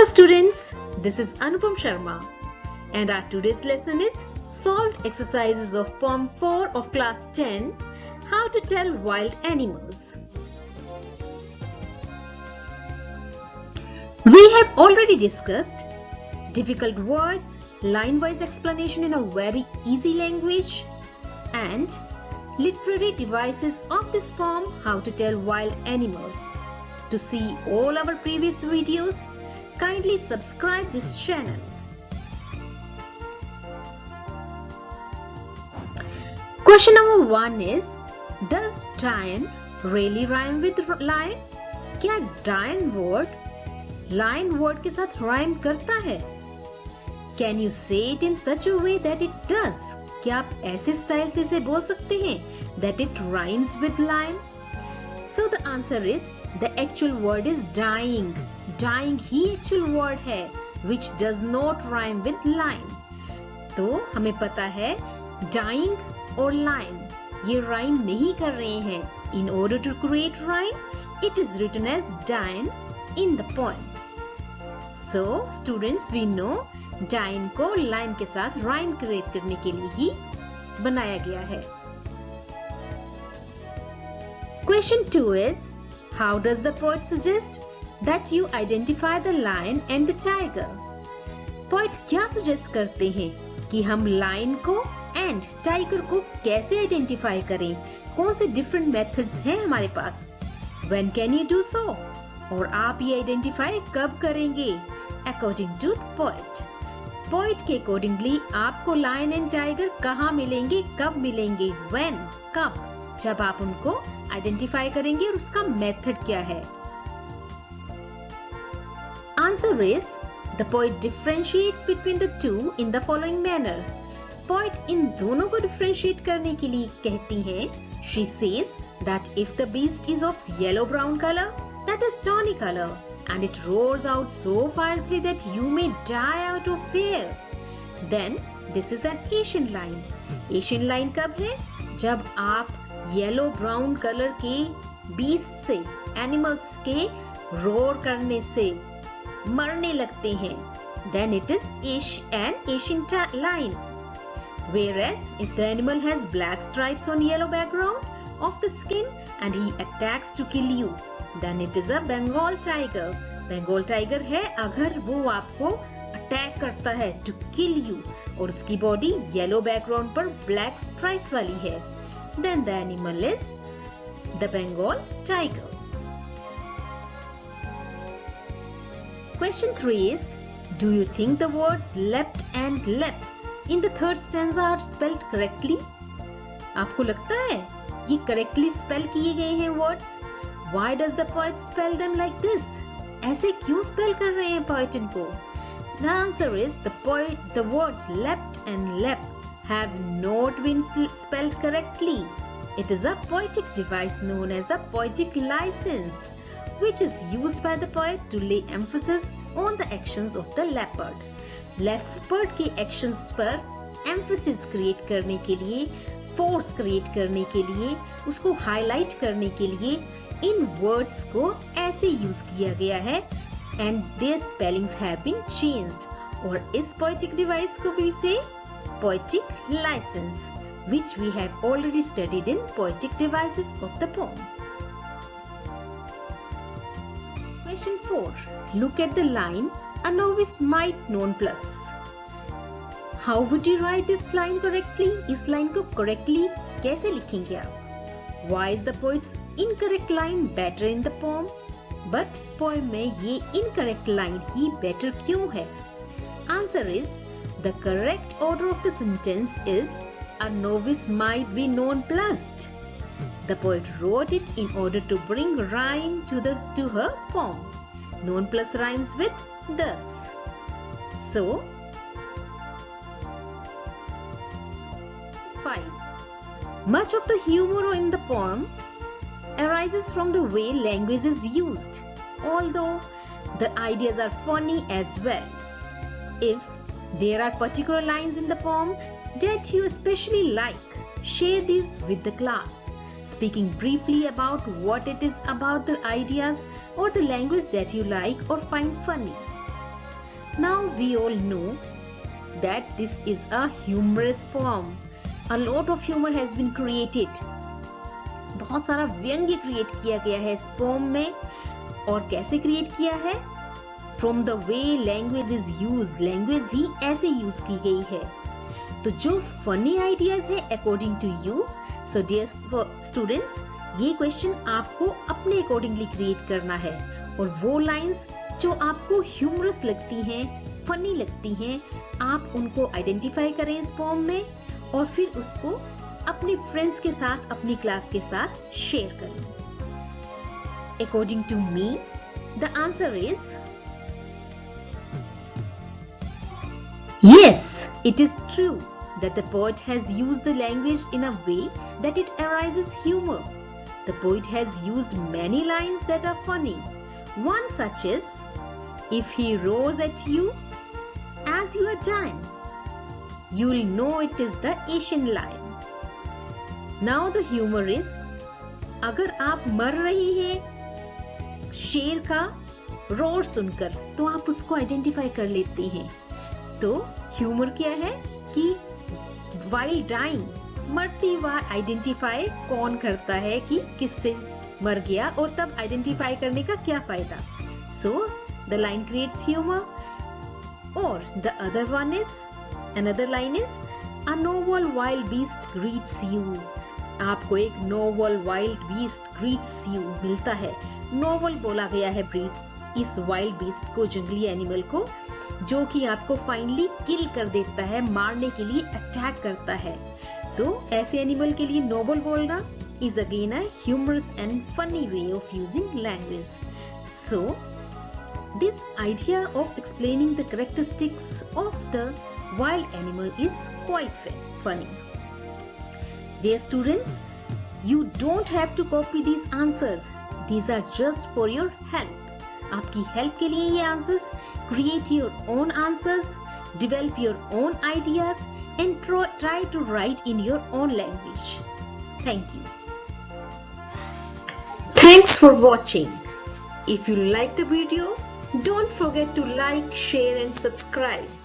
students, this is Anupam Sharma and our today's lesson is solved exercises of Poem 4 of class 10, How to Tell Wild Animals. We have already discussed difficult words, line-wise explanation in a very easy language and literary devices of this poem, How to Tell Wild Animals. To see all our previous videos, kindly subscribe this channel. Question number 1 is, does Dian really rhyme with lion? क्या Dian word lion word के साथ rhyme करता है? Can you say it in such a way that it does? क्या आप ऐसे style से इसे बोल सकते हैं that it rhymes with lion? So the answer is the actual word is dying. Dying he actual word है which does not rhyme with lion. तो हमें पता है dying और lion ये rhyme नहीं कर रहे हैं. In order to create rhyme, it is written as Dian in the poem. So students, we know Dian को lion के साथ rhyme create करने के लिए ही बनाया गया है. Question 2 is, how does the poet suggest that you identify the lion and the tiger? Poet क्या suggest करते हैं कि हम lion को and tiger को कैसे identify करें? कौन से different methods हैं हमारे पास? When can you do so? और आप ये identify कब करेंगे? According to poet. Poet के accordingly आपको lion and tiger कहाँ मिलेंगे, कब मिलेंगे? When? कब? जब आप उनको आइडेंटिफाई करेंगे और उसका मेथड क्या है? Answer is the poet differentiates between the two in the following manner. Poet इन दोनों को डिफरेंशिएट करने के लिए कहती हैं. She says that if the beast is of yellow brown colour, that is tawny colour, and it roars out so fiercely that you may die out of fear, then this is an Asian lion. Asian lion कब है? जब आप yellow brown colour के beast से, animals के roar करने से मरने लगते हैं, then it is an Asian line. Whereas if the animal has black stripes on yellow background of the skin and he attacks to kill you, then it is a Bengal tiger. Bengal tiger है अगर वो आपको attack करता है to kill you और उसकी body yellow background पर black stripes वाली है, then the animal is the Bengal tiger. Question 3 is, do you think the words leapt and leapt in the third stanza are spelled correctly? आपको लगता है ये correctly spell किए गए हैं words? Why does the poet spell them like this? ऐसे क्यों spell कर रहे हैं poet इनको? The answer is the words leapt and leapt have not been spelled correctly. It is a poetic device known as a poetic license, which is used by the poet to lay emphasis on the actions of the leopard. Leopard के actions पर emphasis create करने के लिए, force create करने के लिए, उसको highlight करने के लिए इन words को ऐसे use किया गया है and their spellings have been changed. और इस poetic device को भी से poetic license, which we have already studied in poetic devices of the poem. Question 4. Look at the line, a novice might nonplus. How would you write this line correctly? इस line को correctly कैसे लिखेंगे आप? Why is the poet's incorrect line better in the poem? But poem में ये incorrect line ही better क्यों है? Answer is, the correct order of the sentence is, a novice might be nonplussed. The poet wrote it in order to bring rhyme to her poem. Nonplus rhymes with thus. So, 5. Much of the humor in the poem arises from the way language is used, although the ideas are funny as well. If there are particular lines in the poem that you especially like, share these with the class, speaking briefly about what it is about the ideas or the language that you like or find funny. Now we all know that this is a humorous poem. A lot of humor has been created. बहुत सारा व्यंग्य create किया गया है इस pome में. और कैसे क्रिएट किया है? From the way language is used. Language ही ऐसे यूज की गई है. तो जो फनी आइडियाज है according to you, so dear students, ये क्वेश्चन आपको अपने अकॉर्डिंगली क्रिएट करना है. और वो लाइंस जो आपको ह्यूमरस लगती हैं, फनी लगती हैं, आप उनको आइडेंटिफाई करें इस पोम में और फिर उसको अपने फ्रेंड्स के साथ, अपनी क्लास के साथ शेयर करें. According to me, the answer is yes, it is true that the poet has used the language in a way that it arises humor. The poet has used many lines that are funny. One such is, if he roars at you as you are dying, you'll know it is the Asian lion. Now the humor is, अगर आप मर रही हैं शेर का roar सुनकर, तो आप उसको आइडेंटिफाई कर लेती हैं. तो ह्यूमर क्या है कि while dying, मरती हुआ आइडेंटिफाई कौन करता है कि किससे मर गया, और तब आइडेंटिफाई करने का क्या फायदा. So the line creates humour. और the other one is, another line is, a noble wild beast greets you. आपको एक noble wild beast greets you मिलता है. नोबल बोला गया है ब्रीड इस वाइल्ड बीस्ट को, जंगली एनिमल को, जो कि आपको फाइनली किल कर देता है, मारने के लिए अटैक करता है. तो ऐसे एनिमल के लिए नोबल बोलना is again a humorous and funny way of using language. So this idea of explaining the characteristics of the wild animal is quite funny. Dear students, you don't have to copy these answers. These are just for your help. आपकी help के लिए ये answers. Create your own answers, develop your own ideas, and try to write in your own language. Thank you. Thanks for watching. If you liked the video, don't forget to like, share, and subscribe.